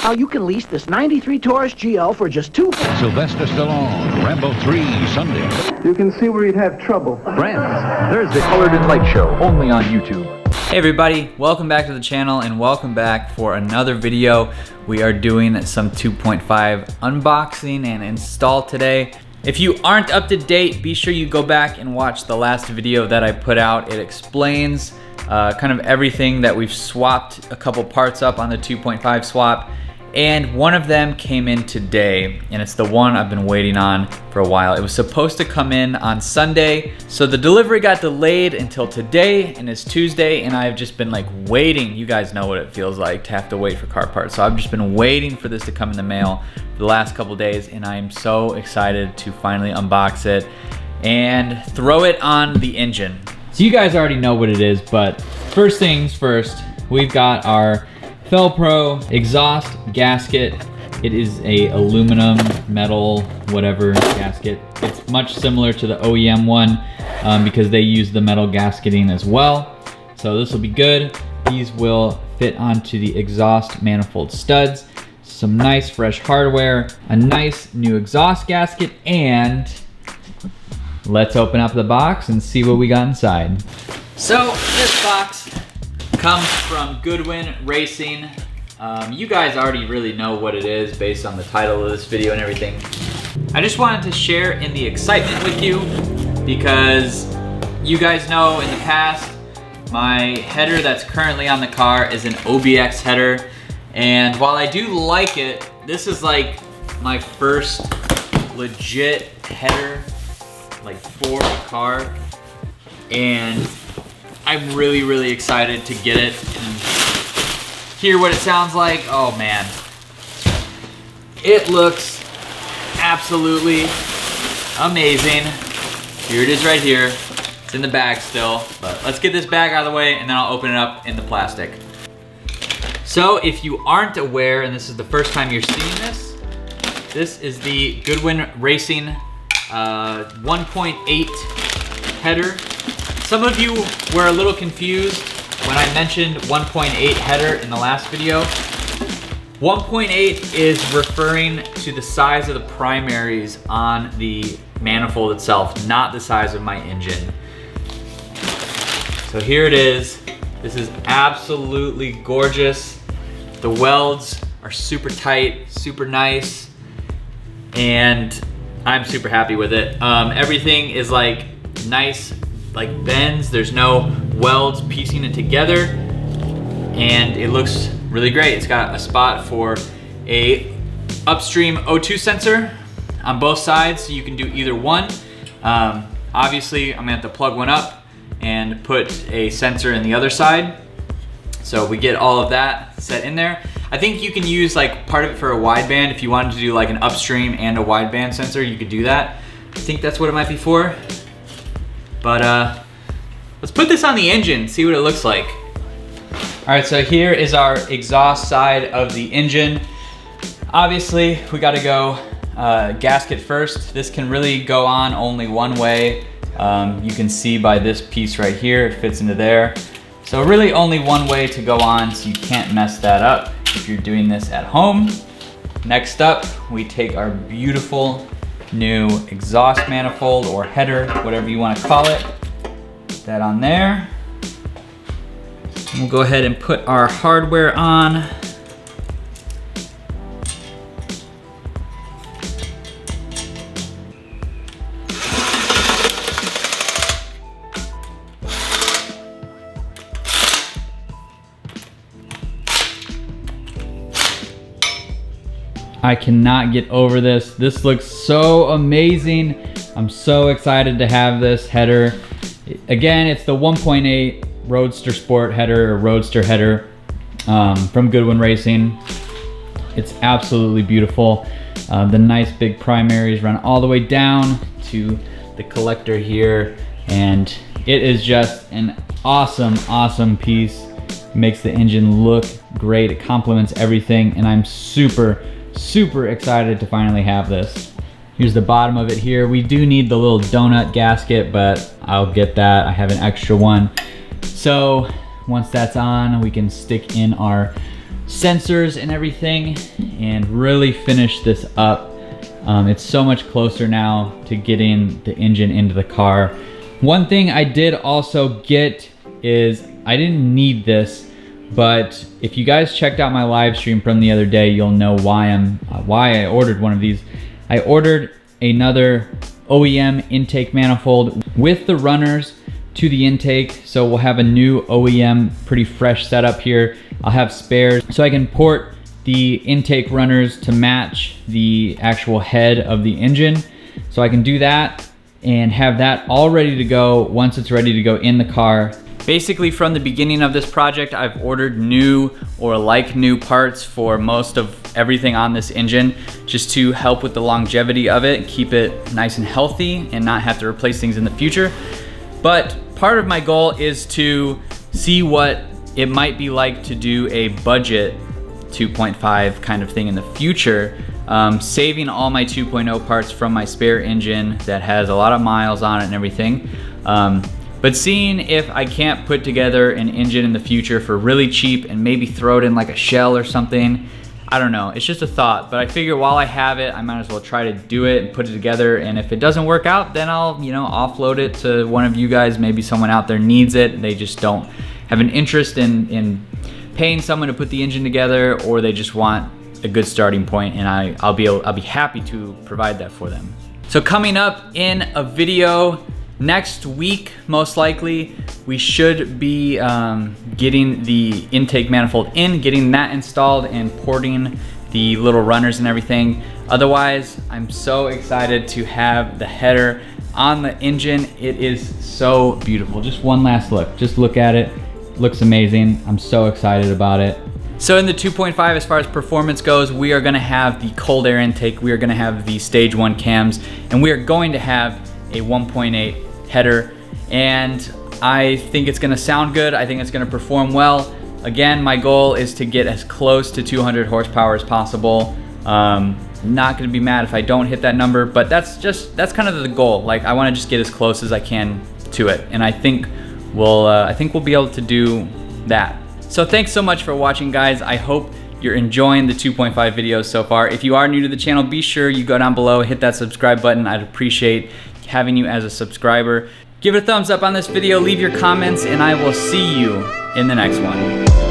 how you can lease this 93 Taurus GL for just $2. Sylvester Stallone, Rambo 3, Sunday. You can see where you'd have trouble. Friends, there's the Colored in Light Show, only on YouTube. Hey everybody, welcome back to the channel and welcome back for another video. We are doing some 2.5 unboxing and install today. If you aren't up to date, be sure you go back and watch the last video that I put out. It explains kind of everything that we've swapped a couple parts up on the 2.5 swap. And one of them came in today, and it's the one I've been waiting on for a while. It was supposed to come in on Sunday, so the delivery got delayed until today, and it's Tuesday, and I've just been like waiting. You guys know what it feels like to have to wait for car parts. So I've just been waiting for this to come in the mail for the last couple days, and I'm so excited to finally unbox it and throw it on the engine. So you guys already know what it is, but first things first, we've got our Felpro exhaust gasket. It is a aluminum, metal, whatever gasket. It's much similar to the OEM one because they use the metal gasketing as well. So this will be good. These will fit onto the exhaust manifold studs. Some nice fresh hardware, a nice new exhaust gasket, and let's open up the box and see what we got inside. So this box comes from Goodwin Racing. You guys already really know what it is based on the title of this video and everything. I just wanted to share in the excitement with you because you guys know in the past, my header that's currently on the car is an OBX header. And while I do like it, this is like my first legit header like for a car. And I'm really excited to get it and hear what it sounds like. Oh man, it looks absolutely amazing. Here it is right here. It's in the bag still, but let's get this bag out of the way and then I'll open it up in the plastic. So if you aren't aware, and this is the first time you're seeing this, this is the Goodwin Racing 1.8 header. Some of you were a little confused when I mentioned 1.8 header in the last video. 1.8 is referring to the size of the primaries on the manifold itself, not the size of my engine. So here it is. This is absolutely gorgeous. The welds are super tight, super nice, and I'm super happy with it. Everything is like nice, like bends. There's no welds piecing it together, and it looks really great. It's got a spot for a upstream O2 sensor on both sides, so you can do either one. Obviously, I'm gonna have to plug one up and put a sensor in the other side. So we get all of that set in there. I think you can use like part of it for a wideband. If you wanted to do like an upstream and a wideband sensor, you could do that. I think that's what it might be for. But let's put this on the engine, see what it looks like. All right, so here is our exhaust side of the engine. Obviously, we gotta go gasket first. This can really go on only one way. You can see by this piece right here, it fits into there. So really only one way to go on, so you can't mess that up if you're doing this at home. Next up, we take our beautiful new exhaust manifold or header, whatever you want to call it. Put that on there. We'll go ahead and put our hardware on. I cannot get over this. This looks so amazing. I'm so excited to have this header. Again, it's the 1.8 Roadster Sport header or Roadster header from Goodwin Racing. It's absolutely beautiful. The nice big primaries run all the way down to the collector here, and it is just an awesome piece. It makes the engine look great. It complements everything, and I'm super excited to finally have this. Here's the bottom of it here. We do need the little donut gasket, but I'll get that. I have an extra one. So once that's on, we can stick in our sensors and everything and really finish this up. It's so much closer now to getting the engine into the car. One thing I did also get is, I didn't need this, but if you guys checked out my live stream from the other day, you'll know why I ordered one of these. I ordered another OEM intake manifold with the runners to the intake, so we'll have a new OEM pretty fresh setup here. I'll have spares so I can port the intake runners to match the actual head of the engine, so I can do that and have that all ready to go once it's ready to go in the car. Basically, from the beginning of this project, I've ordered new or like new parts for most of everything on this engine, just to help with the longevity of it, keep it nice and healthy and not have to replace things in the future. But part of my goal is to see what it might be like to do a budget 2.5 kind of thing in the future, saving all my 2.0 parts from my spare engine that has a lot of miles on it and everything. But seeing if I can't put together an engine in the future for really cheap and maybe throw it in like a shell or something. I don't know, it's just a thought, but I figure while I have it, I might as well try to do it and put it together, and if it doesn't work out, then I'll, offload it to one of you guys. Maybe someone out there needs it, they just don't have an interest in paying someone to put the engine together, or they just want a good starting point, and I'll be happy to provide that for them. So coming up in a video next week, most likely, we should be getting the intake manifold in, getting that installed and porting the little runners and everything. Otherwise, I'm so excited to have the header on the engine. It is so beautiful. Just one last look. Just look at it. Looks amazing. I'm so excited about it. So in the 2.5, as far as performance goes, we are gonna have the cold air intake, we are gonna have the stage 1 cams, and we are going to have a 1.8 header, and I think it's gonna sound good. I think it's gonna perform well. Again, my goal is to get as close to 200 horsepower as possible. Not gonna be mad if I don't hit that number, but that's kind of the goal. Like, I wanna just get as close as I can to it, and I think we'll be able to do that. So thanks so much for watching, guys. I hope you're enjoying the 2.5 videos so far. If you are new to the channel, be sure you go down below, hit that subscribe button. I'd appreciate having you as a subscriber. Give it a thumbs up on this video, leave your comments, and I will see you in the next one.